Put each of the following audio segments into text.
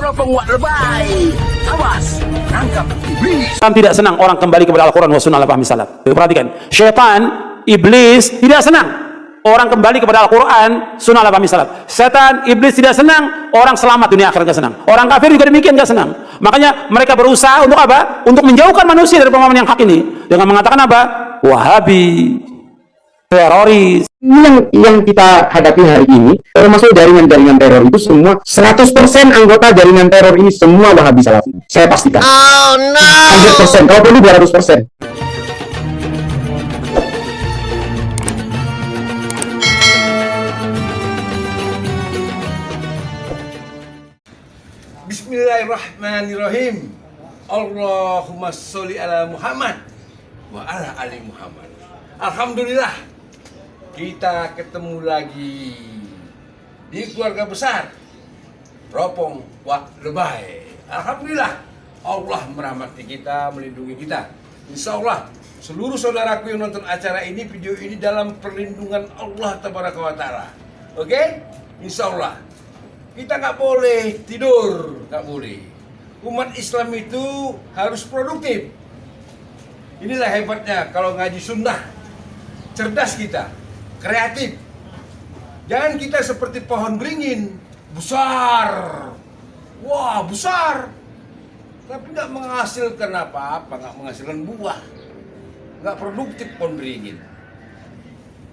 teropong wak lebay. Awas, tangkap iblis. Islam tidak senang orang kembali kepada Al-Quran wa sunnah ala fahmi salaf. Perhatikan, syaitan, iblis tidak senang orang kembali kepada Al-Quran, sunnah ala fahmi salaf. Setan, iblis tidak senang orang selamat dunia akhirat, gak senang. Orang kafir juga demikian, gak senang. Makanya mereka berusaha untuk apa? Untuk menjauhkan manusia dari pemahaman yang hak ini dengan mengatakan apa? Wahabi, teroris. Yang kita hadapi hari ini, termasuk jaringan-jaringan teror itu semua 100% anggota jaringan teror ini semua Wahabi Salafi. Saya pastikan. Oh no. 100%, kalau perlu 200%. Bismillahirrahmanirrahim. Allahumma sholli ala Muhammad wa ala ali Muhammad. Alhamdulillah, kita ketemu lagi di keluarga besar Teropong Wak Lebay. Alhamdulillah, Allah merahmati kita, melindungi kita. Insya Allah, seluruh saudaraku yang nonton acara ini, video ini dalam perlindungan Allah Tabaraka wa Ta'ala. Oke? Insya Allah, kita nggak boleh tidur, nggak boleh. Umat Islam itu harus produktif. Inilah hebatnya kalau ngaji sunnah. Cerdas kita, kreatif. Jangan kita seperti pohon beringin, besar. Wah, besar. Tapi nggak menghasilkan apa-apa, nggak menghasilkan buah. Nggak produktif pohon beringin.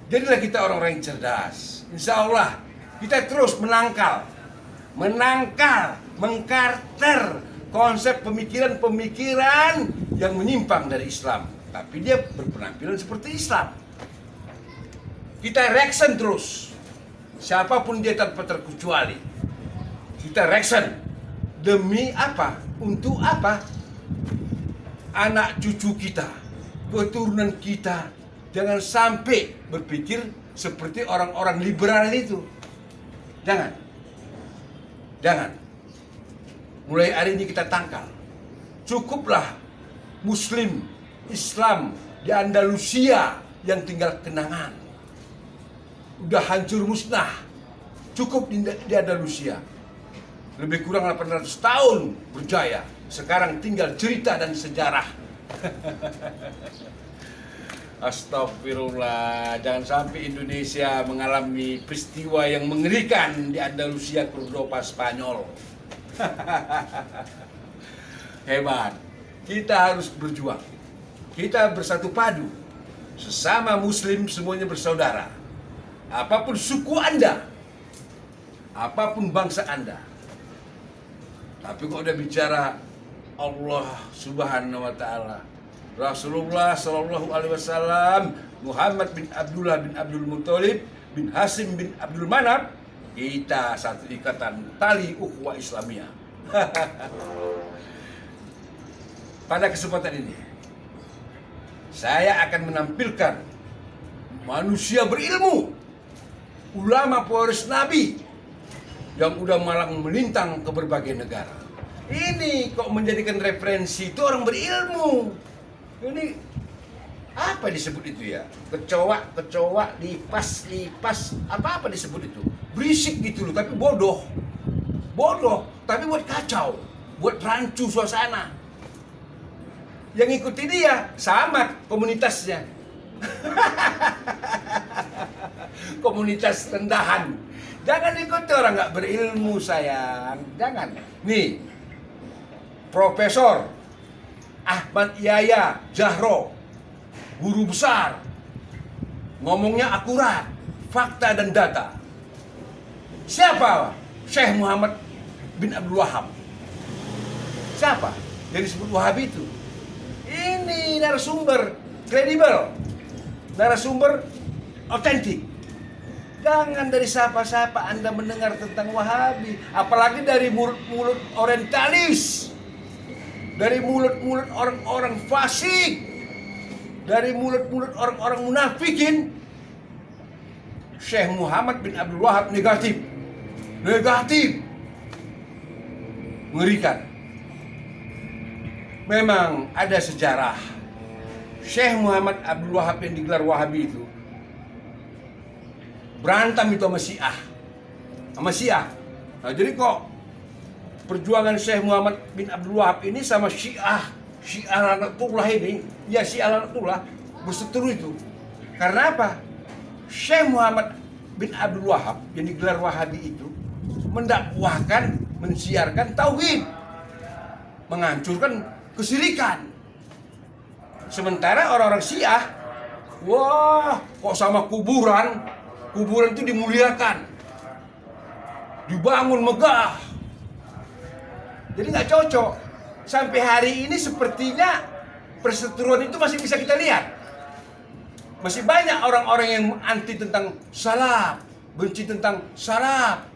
Jadilah kita orang-orang yang cerdas. Insya Allah, kita terus menangkal, mengkarter konsep pemikiran-pemikiran yang menyimpang dari Islam. Tapi dia berpenampilan seperti Islam. Kita reaction terus. Siapapun dia tanpa terkecuali. Kita reaction. Demi apa? Untuk apa? Anak cucu kita, keturunan kita, jangan sampai berpikir seperti orang-orang liberal itu. Jangan. Mulai hari ini kita tangkal. Cukuplah Muslim, Islam di Andalusia yang tinggal kenangan. Udah hancur musnah. Cukup di Andalusia. Lebih kurang 800 tahun berjaya. Sekarang tinggal cerita dan sejarah. Astagfirullah, jangan sampai Indonesia mengalami peristiwa yang mengerikan di Andalusia, Cordoba, Spanyol. Hebat. Kita harus berjuang. Kita bersatu padu. Sesama Muslim semuanya bersaudara. Apapun suku Anda, apapun bangsa Anda. Tapi kok udah bicara Allah Subhanahu wa Ta'ala, Rasulullah Sallallahu Alaihi Wasallam, Muhammad bin Abdullah bin Abdul Muttalib bin Hasim bin Abdul Manaf, kita satu ikatan tali ukhuwah Islamiyah. Pada kesempatan ini, saya akan menampilkan manusia berilmu, ulama pewaris Nabi yang udah malang melintang ke berbagai negara. Ini kok menjadikan referensi itu orang berilmu. Ini apa disebut itu ya? Kecoa, lipas, apa disebut itu? Berisik gitu loh, tapi bodoh, tapi buat kacau, buat rancu suasana. Yang ikuti dia sama komunitasnya. Komunitas rendahan. Jangan ikuti orang nggak berilmu, sayang. Jangan. Nih, Profesor Ahmad Yahya Jahro, guru besar, ngomongnya akurat, fakta dan data. Siapa? Syekh Muhammad bin Abdul Wahab. Siapa yang disebut Wahabi itu? Ini narasumber kredibel, narasumber otentik. Jangan dari siapa-siapa Anda mendengar tentang Wahabi, apalagi dari mulut-mulut orientalis, dari mulut-mulut orang-orang fasik, dari mulut-mulut orang-orang munafikin. Syekh Muhammad bin Abdul Wahab negatif, mengerikan. Memang ada sejarah Syekh Muhammad Abdul Wahab yang digelar Wahabi itu berantem itu sama Syiah. Nah, jadi kok perjuangan Syekh Muhammad bin Abdul Wahab ini sama Syiah Lanatullah ini, ya Syiah Lanatullah berseteru itu. Karena apa? Syekh Muhammad bin Abdul Wahab yang digelar Wahabi itu mendakwahkan, mensiarkan tauhid, menghancurkan kesyirikan. Sementara orang-orang Syiah, wah, kok sama kuburan itu dimuliakan, dibangun megah. Jadi nggak cocok. Sampai hari ini sepertinya perseteruan itu masih bisa kita lihat. Masih banyak orang-orang yang anti tentang salaf, benci tentang salaf.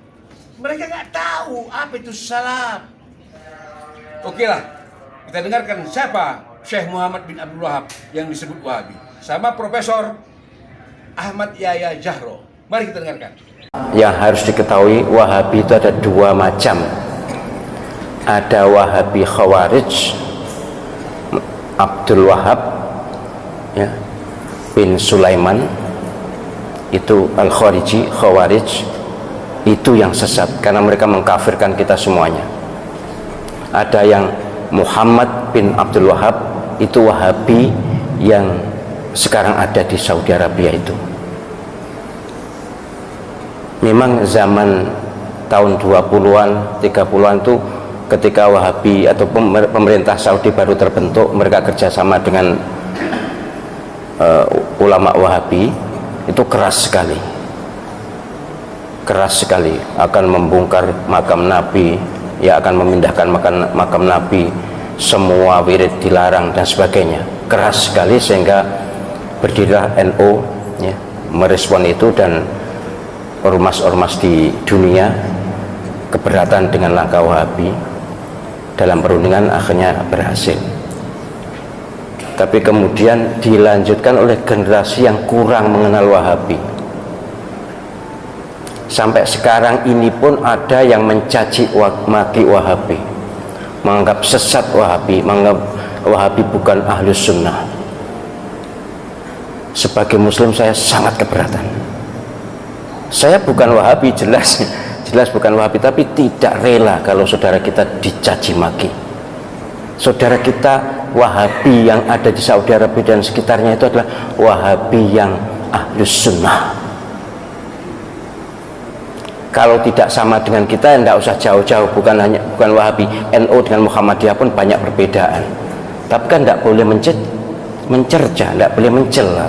Mereka nggak tahu apa itu salaf. Oke lah, kita dengarkan siapa Syekh Muhammad bin Abdul Wahab yang disebut Wahabi. Sama Profesor Ahmad Yahya Jahro. Mari kita dengarkan. Yang harus diketahui, Wahabi itu ada dua macam. Ada Wahabi Khawarij, Abdul Wahab ya, bin Sulaiman, itu Al-Khariji, Khawarij, itu yang sesat karena mereka mengkafirkan kita semuanya. Ada yang Muhammad bin Abdul Wahab, itu Wahabi yang sekarang ada di Saudi Arabia itu. Memang zaman tahun 20-an, 30-an itu ketika Wahabi atau pemerintah Saudi baru terbentuk, mereka kerjasama dengan ulama Wahabi, itu keras sekali akan membongkar makam Nabi, ya akan memindahkan makam Nabi, semua wirid dilarang dan sebagainya, keras sekali, sehingga berdirilah NU ya, merespon itu, dan ormas-ormas di dunia keberatan dengan langkah Wahabi. Dalam perundingan akhirnya berhasil, tapi kemudian dilanjutkan oleh generasi yang kurang mengenal Wahabi. Sampai sekarang ini pun ada yang mencaci maki Wahabi, menganggap sesat Wahabi, menganggap Wahabi bukan ahlus sunnah. Sebagai muslim saya sangat keberatan. Saya bukan Wahabi, jelas bukan Wahabi, tapi tidak rela kalau saudara kita dicaci maki. Saudara kita Wahabi yang ada di Saudi Arabia dan sekitarnya itu adalah Wahabi yang ahlus sunnah. Kalau tidak sama dengan kita, tidak usah jauh-jauh. Bukan Wahabi, NU dengan Muhammadiyah pun banyak perbedaan. Tapi kan tidak boleh mencerca, tidak boleh mencela.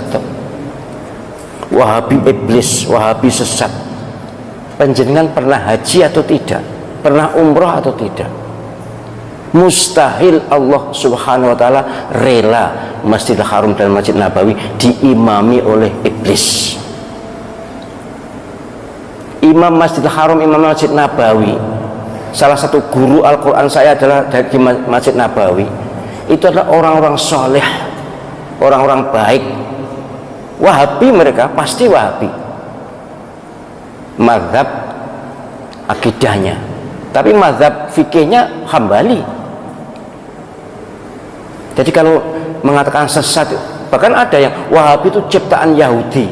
Wahabi iblis, Wahabi sesat. Panjenengan pernah haji atau tidak? Pernah umroh atau tidak? Mustahil Allah subhanahu wa ta'ala rela Masjidil Haram dan Masjid Nabawi diimami oleh iblis. Imam Masjidil Haram, Imam Masjid Nabawi, salah satu guru Al-Quran saya adalah dari Masjid Nabawi. Itu adalah orang-orang soleh, orang-orang baik. Wahabi mereka, pasti Wahabi mazhab akidahnya, tapi mazhab fikihnya Hambali. Jadi kalau mengatakan sesat, bahkan ada yang Wahabi itu ciptaan Yahudi.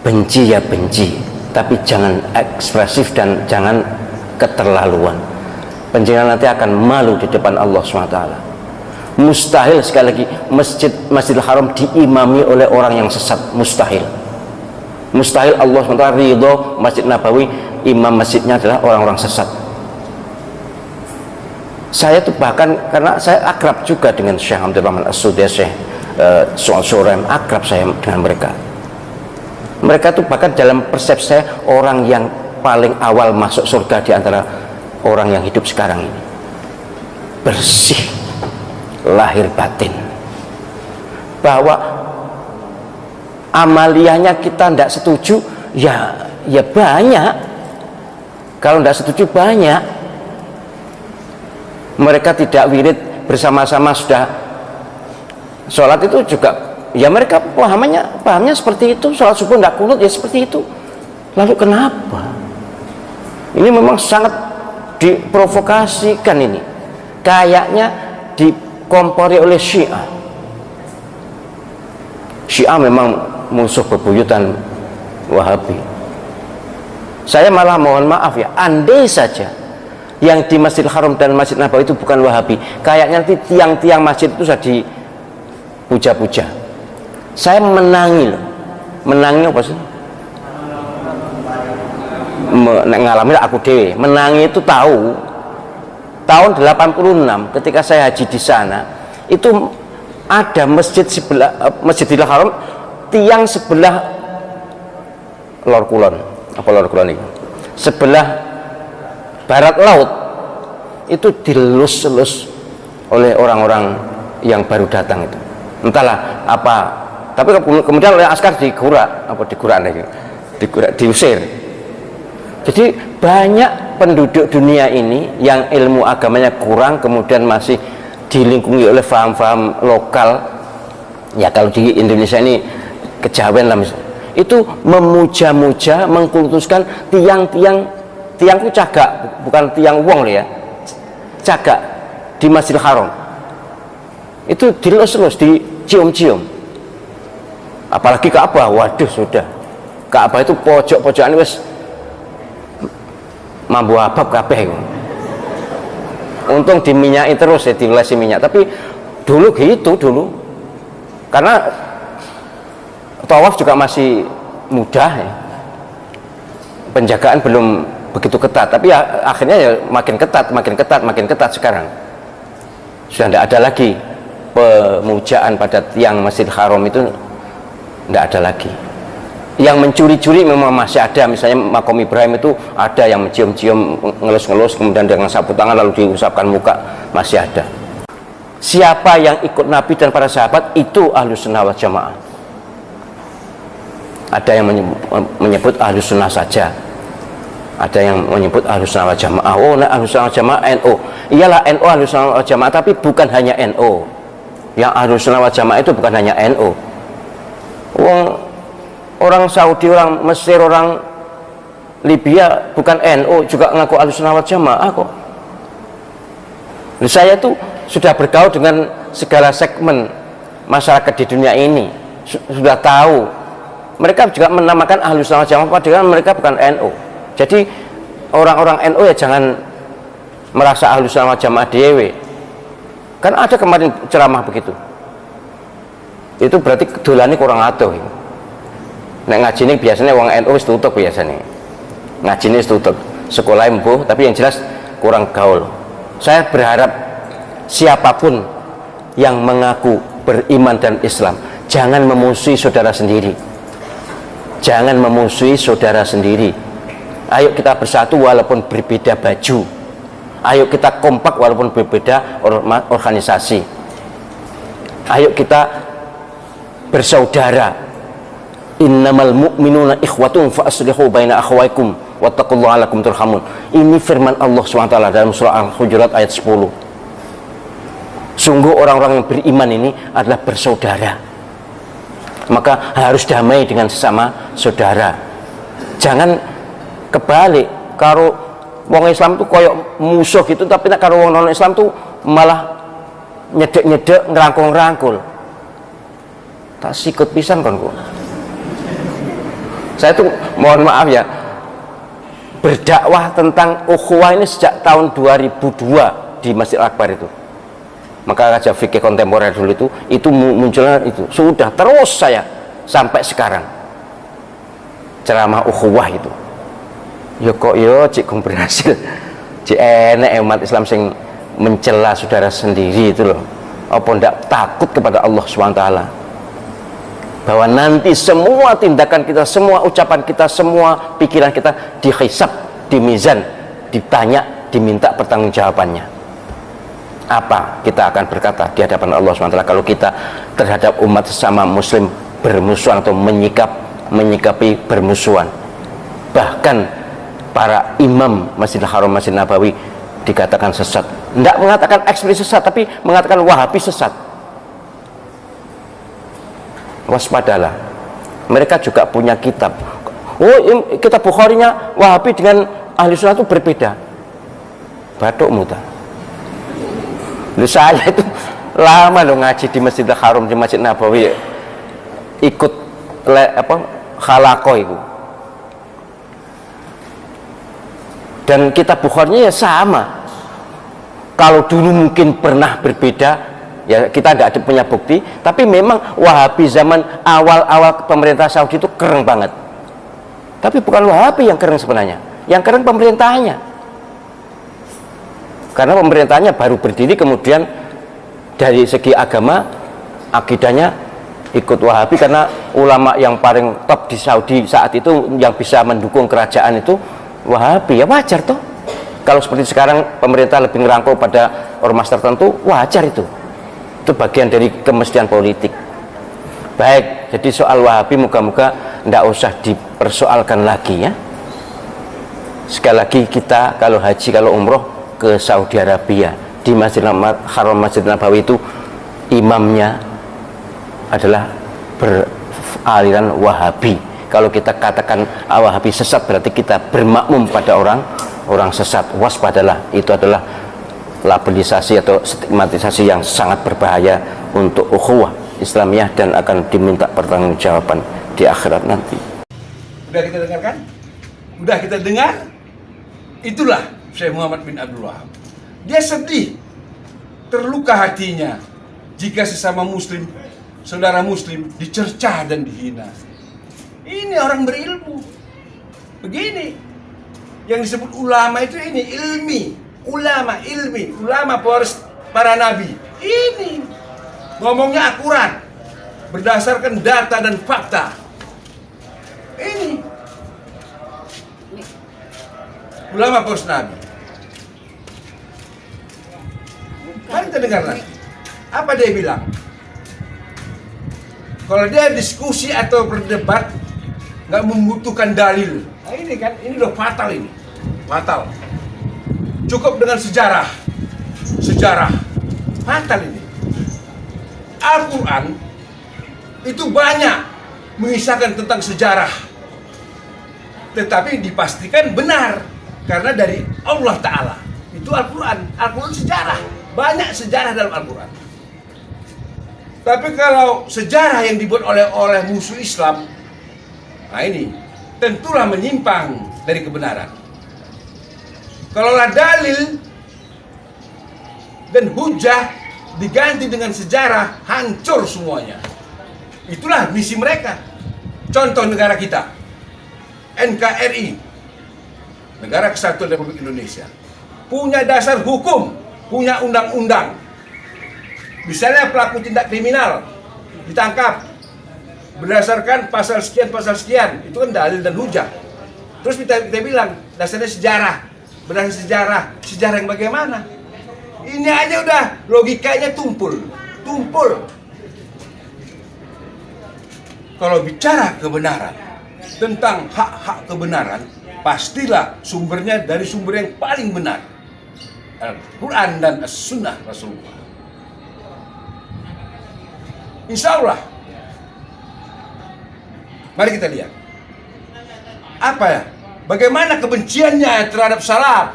Benci ya benci, tapi jangan ekspresif dan jangan keterlaluan. Panjenengan nanti akan malu di depan Allah SWT. Mustahil, sekali lagi, Masjidil Haram diimami oleh orang yang sesat, mustahil. Mustahil Allah SWT ridho Masjid Nabawi imam masjidnya adalah orang-orang sesat. Saya tuh bahkan, karena saya akrab juga dengan Syekh Abdul Rahman As-Sudais, Syekh Soal-Surem, akrab saya dengan mereka. Mereka tuh bahkan dalam persepsi saya orang yang paling awal masuk surga di antara orang yang hidup sekarang ini. Bersih lahir batin. Bahwa amaliyahnya kita tidak setuju, ya banyak. Kalau tidak setuju banyak. Mereka tidak wirid bersama-sama sudah sholat itu juga, ya mereka pahamnya seperti itu. Sholat subuh tidak kunut, ya seperti itu. Lalu kenapa? Ini memang sangat diprovokasikan ini. Kayaknya dikompori oleh Syiah. Syiah memang musuh bebuyutan Wahabi. Saya malah mohon maaf ya, andai saja Yang di Masjidil Haram dan Masjid Nabawi itu bukan Wahabi. Kayaknya nanti tiang-tiang masjid itu sudah dipuja-puja. Saya menangi loh. Menangi apa sih? Ngalamin aku dewe. Menangi itu tahu. Tahun 86 ketika saya haji di sana, itu ada masjid sebelah Masjidil Haram, tiang sebelah Lor Kulon. Apa Lor Kulon itu? Sebelah barat laut itu dilus-lus oleh orang-orang yang baru datang itu, entahlah apa, tapi kemudian oleh askar diusir. Jadi banyak penduduk dunia ini yang ilmu agamanya kurang, kemudian masih dilingkungi oleh faham-faham lokal. Ya kalau di Indonesia ini kejawen lah misalnya, itu memuja-muja, mengkultuskan tiang-tiang itu cagak, bukan tiang wong ya, cagak di Masjidil Haram itu dilus-lus, dicium-cium. Apalagi Ka'bah, waduh sudah, Ka'bah itu pojok-pojokan wis mambu abab kabeh. Untung diminyaki terus ya, dilesi minyak. Tapi dulu gitu dulu, karena tawaf juga masih mudah ya, penjagaan belum begitu ketat, tapi ya, akhirnya ya makin ketat sekarang. Sudah tidak ada lagi pemujaan pada tiang Masjidil Haram, itu tidak ada lagi. Yang mencuri-curi memang masih ada, misalnya Makom Ibrahim itu ada yang mencium-cium, ngelus-ngelus, kemudian dengan sapu tangan lalu diusapkan muka, masih ada. Siapa yang ikut Nabi dan para sahabat itu Ahlus Sunnah wal Jamaah. Ada yang menyebut Ahlus Sunnah saja, ada yang menyebut Ahlus Sunnah wal Jamaah. Oh, nah, Ahlus Sunnah wal Jamaah NU. Iyalah NU Ahlus Sunnah wal Jamaah, tapi bukan hanya NU. Yang Ahlus Sunnah wal Jamaah itu bukan hanya NU. Orang Saudi, orang Mesir, orang Libya bukan NU juga ngaku Ahlus Sunnah wal Jamaah kok. Saya itu sudah bergaul dengan segala segmen masyarakat di dunia ini, sudah tahu. Mereka juga menamakan Ahlus Sunnah wal Jamaah padahal mereka bukan NU. Jadi orang-orang NU ya jangan merasa Ahlus Sunnah wal Jamaah dewe. Kan ada kemarin ceramah begitu. Itu berarti dolane kurang atuh. Nek ngaji ini biasanya wong NU wis tutup biasanya. Ngaji ini wis tutup. Sekolah embuh, tapi yang jelas kurang gaul. Saya berharap siapapun yang mengaku beriman dan Islam, jangan memusuhi saudara sendiri. Jangan memusuhi saudara sendiri. Ayo kita bersatu walaupun berbeda baju. Ayo kita kompak walaupun berbeda organisasi. Ayo kita bersaudara. Innamal mu'minuna ikhwatun fa aslihu baina akhawaykum wattaqullaha la'allakum turhamun. Ini firman Allah SWT dalam surah Al-Hujurat ayat 10. Sungguh orang-orang yang beriman ini adalah bersaudara. Maka harus damai dengan sesama saudara. Jangan kebalik, karo wong Islam tuh koyok musuh gitu, tapi nak karo wong non Islam tuh malah nyedek-nyedek, ngerangkul-ngerangkul. Tak sikut pisan kon kok. Saya tuh mohon maaf ya, berdakwah tentang ukhuwah ini sejak tahun 2002 di Masjid Akbar itu. Maka Raja Fikih kontemporer dulu itu munculnya itu. Sudah terus saya sampai sekarang ceramah ukhuwah itu. Yo kok yo cik berhasil, cik enek umat Islam sing mencela saudara sendiri itu loh. Apa ndak takut kepada Allah SWT bahwa nanti semua tindakan kita, semua ucapan kita, semua pikiran kita dihisab, dimizan, ditanya, diminta pertanggungjawabannya. Apa kita akan berkata di hadapan Allah SWT kalau kita terhadap umat sesama muslim bermusuhan atau menyikapi bermusuhan? Bahkan para imam Masjidil Haram, Masjid Nabawi dikatakan sesat. Tidak mengatakan eksplisit sesat, tapi mengatakan Wahabi sesat. Waspadalah, mereka juga punya kitab. Oh, kitab Bukharinya Wahabi dengan Ahli Sunnah itu berbeda. Batuk muta. Saya itu lama loh ngaji di Masjidil Haram, di Masjid Nabawi, ikut khalaqah itu. Dan kitab Bukhari-nya ya sama. Kalau dulu mungkin pernah berbeda, ya kita nggak ada punya bukti, tapi memang Wahabi zaman awal-awal pemerintah Saudi itu keren banget. Tapi bukan Wahabi yang keren sebenarnya, yang keren pemerintahnya. Karena pemerintahnya baru berdiri, kemudian dari segi agama, akidahnya ikut Wahabi, karena ulama yang paling top di Saudi saat itu yang bisa mendukung kerajaan itu Wahabi, ya wajar toh. Kalau seperti sekarang pemerintah lebih ngerangkul pada ormas tertentu, wajar itu. Itu bagian dari kemestian politik. Baik, jadi soal Wahabi moga-moga tidak usah dipersoalkan lagi ya. Sekali lagi kita kalau haji, kalau umroh ke Saudi Arabia, di Masjidil Haram, Masjidil Nabawi itu imamnya adalah beraliran Wahabi. Kalau kita katakan Wahabi sesat, berarti kita bermakmum pada orang sesat. Waspadalah, itu adalah labelisasi atau stigmatisasi yang sangat berbahaya untuk ukhuwah Islamiyah dan akan diminta pertanggungjawaban di akhirat nanti. Udah kita dengarkan? Udah kita dengar? Itulah Syekh Muhammad bin Abdul Wahab. Dia sedih, terluka hatinya jika sesama muslim, saudara muslim dicercah dan dihina. Ini orang berilmu. Begini. Yang disebut ulama itu ini ilmi, ulama ilmi, ulama para nabi. Ini ngomongnya akurat, berdasarkan data dan fakta. Ini ulama para nabi. Mari kita dengar lagi. Apa dia bilang? Kalau dia diskusi atau berdebat, nggak membutuhkan dalil. Nah ini kan, ini udah fatal ini. Fatal. Cukup dengan sejarah. Sejarah. Fatal ini. Al-Quran itu banyak mengisahkan tentang sejarah. Tetapi dipastikan benar. Karena dari Allah Ta'ala. Itu Al-Quran. Al-Quran sejarah. Banyak sejarah dalam Al-Quran. Tapi kalau sejarah yang dibuat oleh musuh Islam, nah ini tentulah menyimpang dari kebenaran. Kalaulah dalil dan hujah diganti dengan sejarah, hancur semuanya. Itulah misi mereka. Contoh negara kita, NKRI, Negara Kesatuan Republik Indonesia, punya dasar hukum, punya undang-undang. Misalnya pelaku tindak kriminal ditangkap berdasarkan pasal sekian, itu kan dalil dan hujah. Terus kita bilang dasarnya sejarah, berdasarkan sejarah yang bagaimana? Ini aja udah logikanya tumpul. Kalau bicara kebenaran, tentang hak-hak kebenaran, pastilah sumbernya dari sumber yang paling benar, Al-Quran dan As-Sunnah Rasulullah. Insya Allah. Mari kita lihat. Apa ya? Bagaimana kebenciannya terhadap salaf?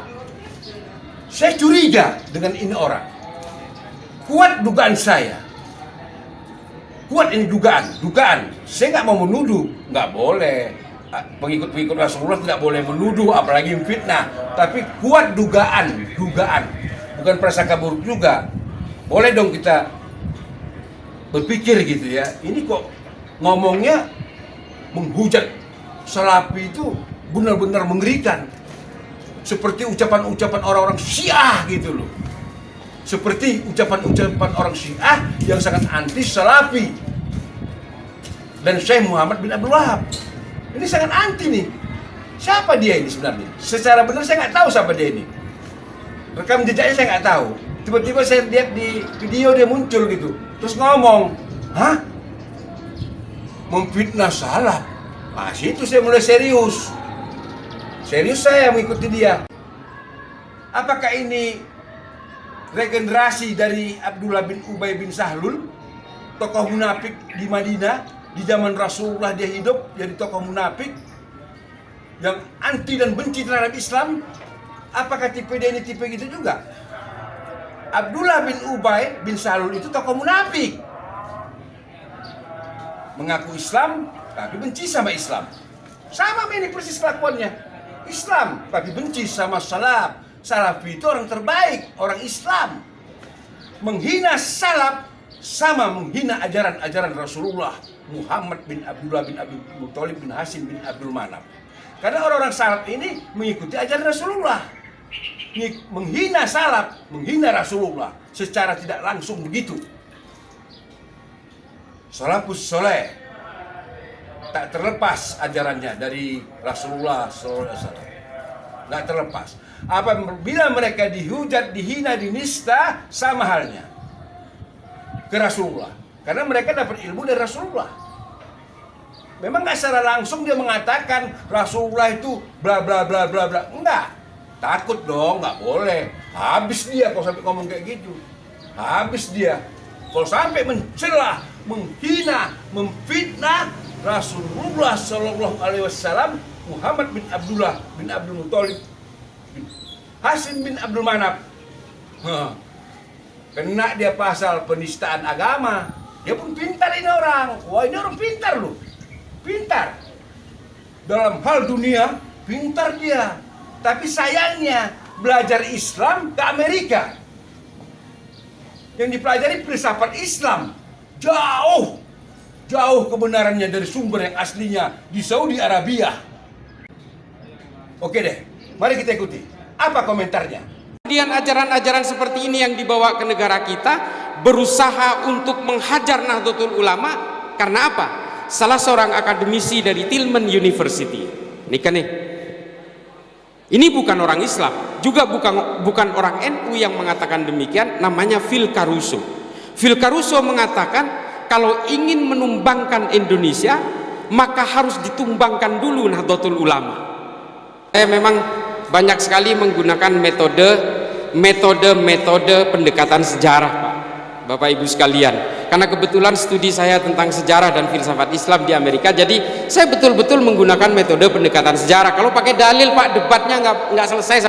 Saya curiga dengan ini orang. Kuat dugaan saya. Kuat ini dugaan. Saya nggak mau menuduh. Nggak boleh. Pengikut-pengikut Rasulullah tidak boleh menuduh, apalagi fitnah. Tapi kuat dugaan. Bukan prasangka buruk juga. Boleh dong kita berpikir gitu ya. Ini kok ngomongnya menghujat Salafi itu benar-benar mengerikan. Seperti ucapan-ucapan orang-orang Syiah gitu loh. Seperti ucapan-ucapan orang Syiah yang sangat anti Salafi. Dan Syekh Muhammad bin Abdul Wahab ini sangat anti nih. Siapa dia ini sebenarnya? Secara benar saya nggak tahu siapa dia ini. Rekam jejaknya saya nggak tahu. Tiba-tiba saya lihat di video dia muncul gitu. Terus ngomong, hah? Memfitnah salaf. Nah, situ saya mulai serius. Serius saya mengikuti dia. Apakah ini regenerasi dari Abdullah bin Ubay bin Sahlul, tokoh munafik di Madinah, di zaman Rasulullah dia hidup, jadi tokoh munafik yang anti dan benci terhadap Islam? Apakah tipe dia ini tipe gitu juga? Abdullah bin Ubay bin Salul itu tokoh munafik, mengaku Islam tapi benci sama Islam. Sama ini persis kelakuannya. Islam, tapi benci sama salaf. Salafi itu orang terbaik, orang Islam. Menghina salaf sama menghina ajaran-ajaran Rasulullah Muhammad bin Abdullah bin Abdul Muthalib bin Hashim bin Abdul Manaf. Karena orang-orang salaf ini mengikuti ajaran Rasulullah. Menghina salaf, menghina Rasulullah secara tidak langsung begitu. Salafus soleh tak terlepas ajarannya dari Rasulullah SAW. Tak terlepas. Apabila mereka dihujat, dihina, dinista, sama halnya ke Rasulullah. Karena mereka dapat ilmu dari Rasulullah. Memang nggak secara langsung dia mengatakan Rasulullah itu bla bla bla bla bla. Enggak. Takut dong, nggak boleh. Habis dia kalau sampai ngomong kayak gitu. Habis dia. Kalau sampai mencela, menghina, memfitnah Rasulullah Shallallahu Alaihi Wasallam, Muhammad bin Abdullah bin Abdul Muthalib bin Hashim bin Abdul Manaf, kena dia pasal penistaan agama. Dia pun pintar ini orang. Wah, ini orang pintar loh. Pintar. Dalam hal dunia, pintar dia. Tapi sayangnya belajar Islam ke Amerika. Yang dipelajari filsafat Islam. Jauh kebenarannya dari sumber yang aslinya di Saudi Arabia. Oke deh, mari kita ikuti. Apa komentarnya? Kemudian ajaran-ajaran seperti ini yang dibawa ke negara kita, berusaha untuk menghajar Nahdlatul Ulama. Karena apa? Salah seorang akademisi dari Tillman University, ini bukan orang Islam, juga bukan orang NU yang mengatakan demikian, namanya Phil Caruso. Phil Caruso mengatakan kalau ingin menumbangkan Indonesia, maka harus ditumbangkan dulu Nahdlatul Ulama. Saya memang banyak sekali menggunakan metode pendekatan sejarah, Pak, Bapak Ibu sekalian. Karena kebetulan studi saya tentang sejarah dan filsafat Islam di Amerika, jadi saya betul-betul menggunakan metode pendekatan sejarah. Kalau pakai dalil, Pak, debatnya nggak selesai.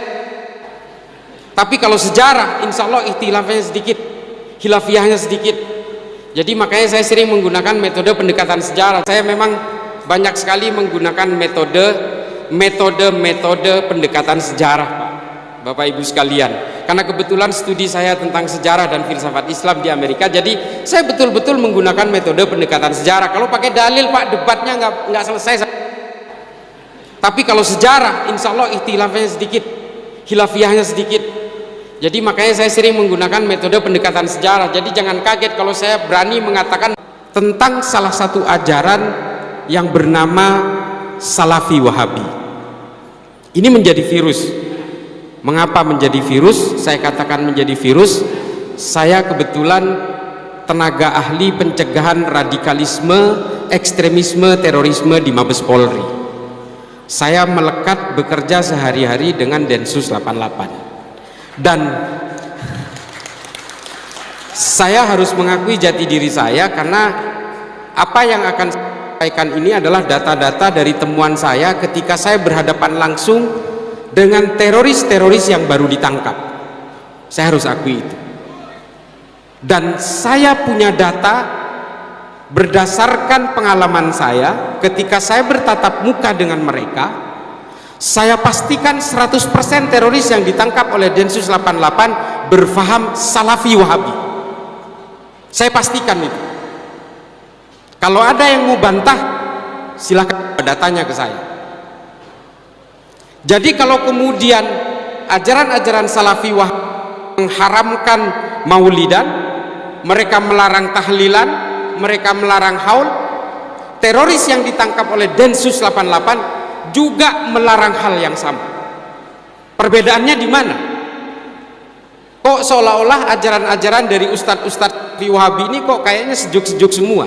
Tapi kalau sejarah, insya Allah ikhtilafnya sedikit, khilafiyahnya sedikit. Jadi makanya saya sering menggunakan metode pendekatan sejarah. Saya memang banyak sekali menggunakan metode pendekatan sejarah, Pak, Bapak Ibu sekalian. Karena kebetulan studi saya tentang sejarah dan filsafat Islam di Amerika, jadi saya betul-betul menggunakan metode pendekatan sejarah. Kalau pakai dalil, Pak, debatnya nggak selesai. Tapi kalau sejarah, insya Allah ikhtilafnya sedikit, khilafiyahnya sedikit. Jadi makanya saya sering menggunakan metode pendekatan sejarah. Jadi jangan kaget kalau saya berani mengatakan tentang salah satu ajaran yang bernama Salafi Wahabi. Ini menjadi virus. Mengapa menjadi virus? Saya katakan menjadi virus. Saya kebetulan tenaga ahli pencegahan radikalisme, ekstremisme, terorisme di Mabes Polri. Saya melekat bekerja sehari-hari dengan Densus 88. Dan saya harus mengakui jati diri saya, karena apa yang akan saya sampaikan ini adalah data-data dari temuan saya ketika saya berhadapan langsung dengan teroris-teroris yang baru ditangkap. Saya harus akui itu. Dan saya punya data berdasarkan pengalaman saya ketika saya bertatap muka dengan mereka. Saya pastikan 100% teroris yang ditangkap oleh Densus 88 berfaham Salafi Wahabi. Saya pastikan itu. Kalau ada yang mau bantah, silakan datanya ke saya. Jadi kalau kemudian ajaran-ajaran Salafi Wahabi mengharamkan maulidan, mereka melarang tahlilan, mereka melarang haul, teroris yang ditangkap oleh Densus 88 juga melarang hal yang sama. Perbedaannya di mana? Kok seolah-olah ajaran-ajaran dari ustadz-ustadz Wahabi ini kok kayaknya sejuk-sejuk semua.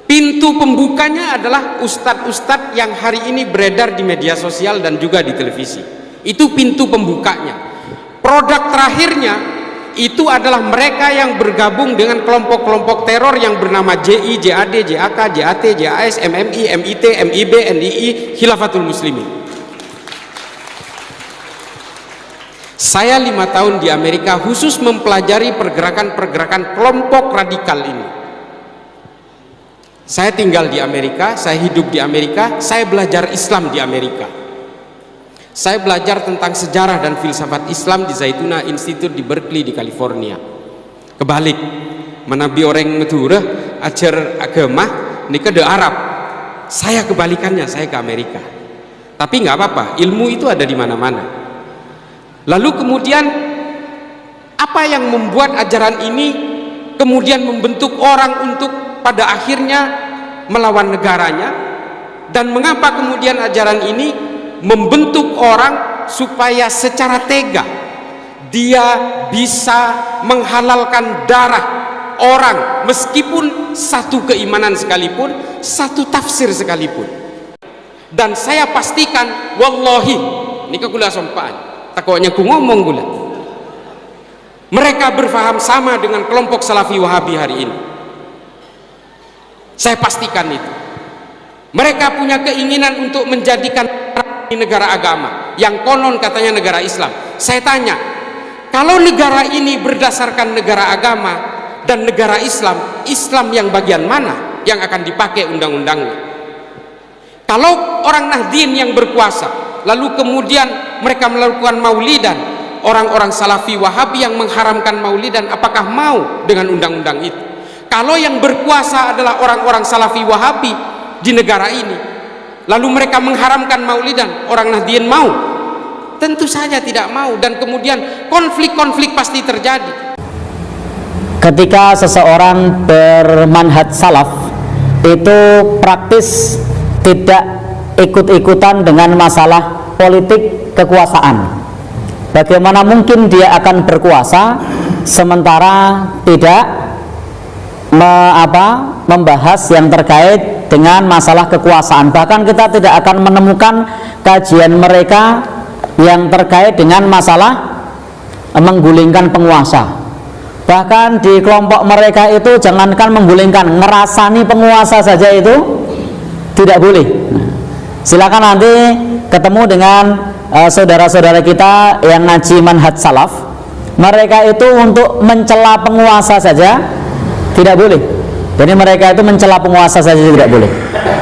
Pintu pembukanya adalah ustadz-ustadz yang hari ini beredar di media sosial dan juga di televisi. Itu pintu pembukanya. Produk terakhirnya itu adalah mereka yang bergabung dengan kelompok-kelompok teror yang bernama JI, JAD, JAK, JAT, JAS, MMI, MIT, MIB, NII, Khilafatul Muslimin. Saya 5 tahun di Amerika khusus mempelajari pergerakan-pergerakan kelompok radikal ini. Saya tinggal di Amerika, saya hidup di Amerika, saya belajar Islam di Amerika. Saya belajar tentang sejarah dan filsafat Islam di Zaytuna Institute di Berkeley di California. Kebalik, menabi orang Madura ajar agama nikah de Arab. Saya kebalikannya, saya ke Amerika. Tapi nggak apa-apa, ilmu itu ada di mana-mana. Lalu kemudian apa yang membuat ajaran ini kemudian membentuk orang untuk pada akhirnya melawan negaranya, dan mengapa kemudian ajaran ini membentuk orang supaya secara tega dia bisa menghalalkan darah orang meskipun satu keimanan sekalipun, satu tafsir sekalipun. Dan saya pastikan, wallahi ini kegula sompaan takutnya ku ngomong gula, mereka berfaham sama dengan kelompok Salafi Wahabi hari ini. Saya pastikan itu. Mereka punya keinginan untuk menjadikan negara agama yang konon katanya negara Islam. Saya tanya, kalau negara ini berdasarkan negara agama dan negara Islam, Islam yang bagian mana yang akan dipakai undang-undangnya? Kalau orang Nahdien yang berkuasa, lalu kemudian mereka melakukan maulidan, orang-orang Salafi Wahabi yang mengharamkan maulidan, apakah mau dengan undang-undang itu? Kalau yang berkuasa adalah orang-orang Salafi Wahabi di negara ini, lalu mereka mengharamkan maulidan, orang Nahdien mau? Tentu saja tidak mau, dan kemudian konflik-konflik pasti terjadi. Ketika seseorang bermanhaj salaf itu praktis tidak ikut-ikutan dengan masalah politik kekuasaan. Bagaimana mungkin dia akan berkuasa sementara tidak membahas yang terkait dengan masalah kekuasaan. Bahkan kita tidak akan menemukan kajian mereka yang terkait dengan masalah menggulingkan penguasa. Bahkan di kelompok mereka itu jangankan menggulingkan, ngerasani penguasa saja itu tidak boleh. Silakan nanti ketemu dengan saudara-saudara kita yang ngaji manhaj salaf, mereka itu untuk mencela penguasa saja tidak boleh. Jadi mereka itu mencela penguasa saja tidak boleh.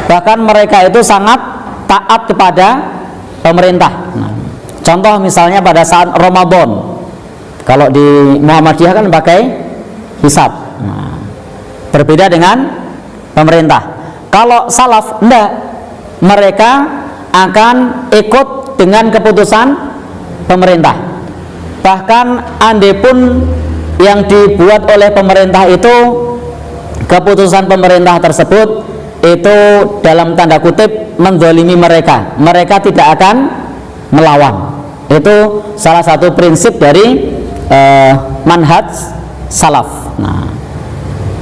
Bahkan mereka itu sangat taat kepada pemerintah. Contoh misalnya pada saat Ramadan, kalau di Muhammadiyah kan pakai hisab, berbeda dengan pemerintah. Kalau salaf enggak, mereka akan ikut dengan keputusan pemerintah. Bahkan andai pun yang dibuat oleh pemerintah itu, keputusan pemerintah tersebut itu dalam tanda kutip menzalimi mereka, mereka tidak akan melawan. Itu salah satu prinsip dari manhaj salaf. Nah,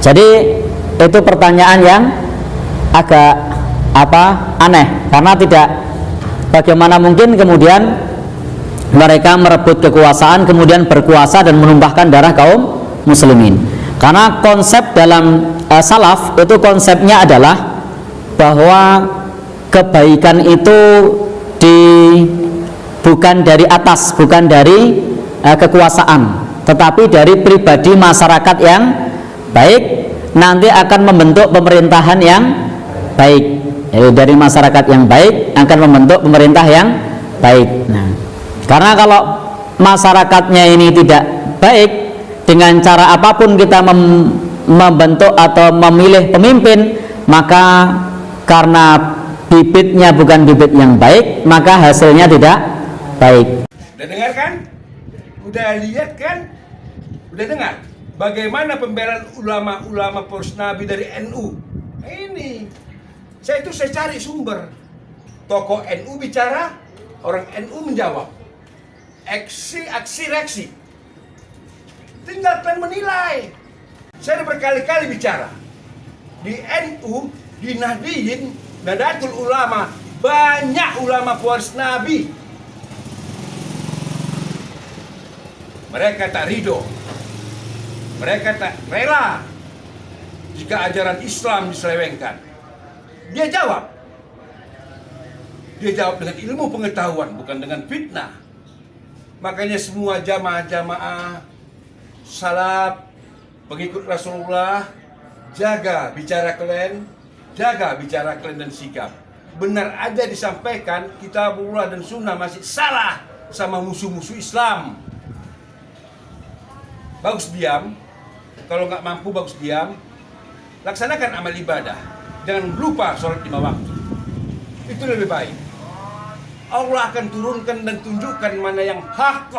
jadi itu pertanyaan yang agak aneh, karena tidak, bagaimana mungkin kemudian mereka merebut kekuasaan kemudian berkuasa dan menumpahkan darah kaum muslimin. Karena konsep dalam salaf itu konsepnya adalah bahwa kebaikan itu bukan dari atas, bukan dari kekuasaan, tetapi dari pribadi masyarakat yang baik nanti akan membentuk pemerintahan yang baik. Jadi dari masyarakat yang baik akan membentuk pemerintah yang baik. Nah, karena kalau masyarakatnya ini tidak baik, dengan cara apapun kita membentuk atau memilih pemimpin, maka karena bibitnya bukan bibit yang baik, maka hasilnya tidak baik. Udah dengar kan? Udah lihat kan? Udah dengar bagaimana pembelaan ulama-ulama poros Nabi dari NU? Ini saya cari sumber. Tokoh NU bicara, orang NU menjawab. Aksi reaksi. Tinggal kalian menilai. Saya berkali-kali bicara. Di NU, di Nahdien, Nadatul Ulama, banyak ulama pewaris Nabi. Mereka tak ridho. Mereka tak rela jika ajaran Islam diselewengkan. Dia jawab dengan ilmu pengetahuan, bukan dengan fitnah. Makanya semua jamaah-jamaah salaf, pengikut Rasulullah, jaga bicara kalian dan sikap. benar aja disampaikan, kitabullah dan sunnah masih salah sama musuh-musuh Islam. Bagus diam, kalau nggak mampu bagus diam, laksanakan amal ibadah, jangan lupa sholat 5 waktu, itu lebih baik. Allah akan turunkan dan tunjukkan mana yang hak,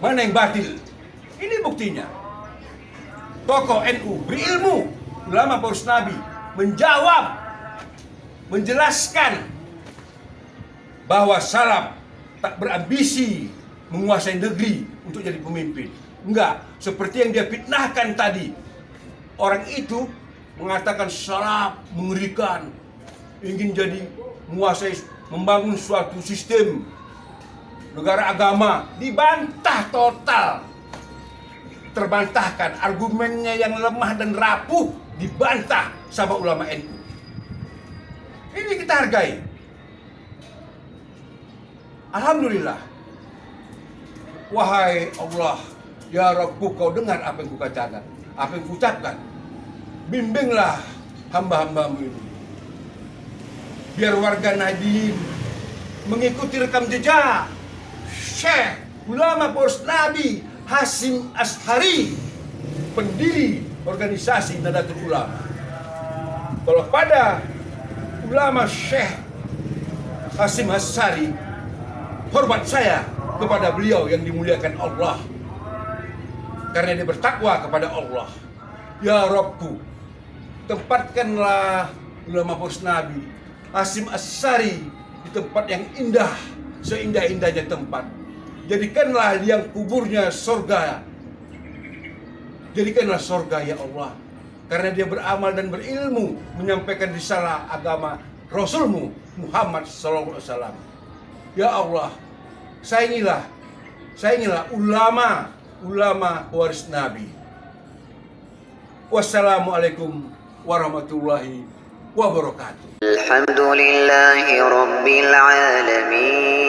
mana yang batil. Ini buktinya. Tokoh NU berilmu, ulama poros Nabi menjawab, menjelaskan bahwa salaf tak berambisi menguasai negeri untuk jadi pemimpin. Enggak, seperti yang dia fitnahkan tadi. Orang itu mengatakan salaf mengerikan, ingin jadi menguasai, membangun suatu sistem negara agama. Dibantah total, terbantahkan. Argumennya yang lemah dan rapuh dibantah sama ulama NU. Ini kita hargai. Alhamdulillah. Wahai Allah, ya Rabbu, kau dengar apa yang kukatakan, apa yang kuucapkan. Bimbinglah hamba-hambamu ini, biar warga Nahdien mengikuti rekam jejak Syekh ulama poros Nabi Hasyim Asy'ari, pendiri organisasi Nahdlatul Ulama. Kalau pada ulama Syekh Hasyim Asy'ari, hormat saya kepada beliau yang dimuliakan Allah, karena dia bertakwa kepada Allah. Ya Rabbu, tempatkanlah ulama poros Nabi Hasyim Asy'ari di tempat yang indah, seindah-indahnya tempat. Jadikanlah liang kuburnya surga. Jadikanlah surga ya Allah, karena dia beramal dan berilmu menyampaikan risalah agama Rasulmu Muhammad SAW. Ya Allah, sayangilah ulama waris Nabi. Wassalamualaikum warahmatullahi wabarakatuh. Alhamdulillahi rabbil alamin.